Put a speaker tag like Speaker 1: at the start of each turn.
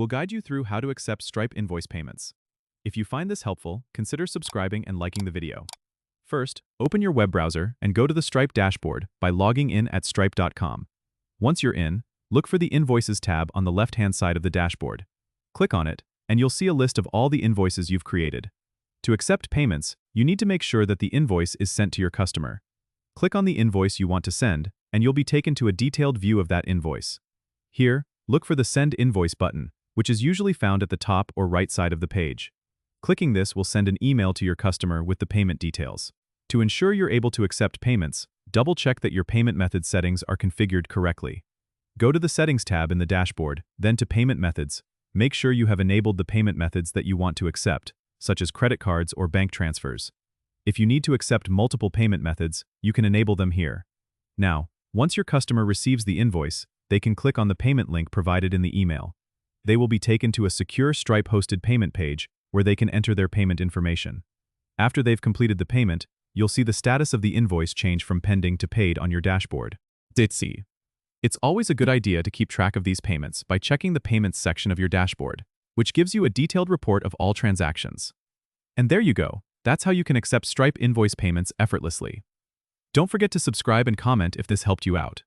Speaker 1: we'll guide you through how to accept Stripe invoice payments. If you find this helpful, consider subscribing and liking the video. First, open your web browser and go to the Stripe dashboard by logging in at stripe.com. Once you're in, look for the Invoices tab on the left-hand side of the dashboard. Click on it, and you'll see a list of all the invoices you've created. To accept payments, you need to make sure that the invoice is sent to your customer. Click on the invoice you want to send, and you'll be taken to a detailed view of that invoice. Here, look for the Send Invoice button, which is usually found at the top or right side of the page. Clicking this will send an email to your customer with the payment details. To ensure you're able to accept payments, double-check that your payment method settings are configured correctly. Go to the Settings tab in the dashboard, then to Payment Methods. Make sure you have enabled the payment methods that you want to accept, such as credit cards or bank transfers. If you need to accept multiple payment methods, you can enable them here. Now, once your customer receives the invoice, they can click on the payment link provided in the email. They will be taken to a secure Stripe-hosted payment page where they can enter their payment information. After they've completed the payment, you'll see the status of the invoice change from pending to paid on your dashboard. It's always a good idea to keep track of these payments by checking the Payments section of your dashboard, which gives you a detailed report of all transactions. And there you go. That's how you can accept Stripe invoice payments effortlessly. Don't forget to subscribe and comment if this helped you out.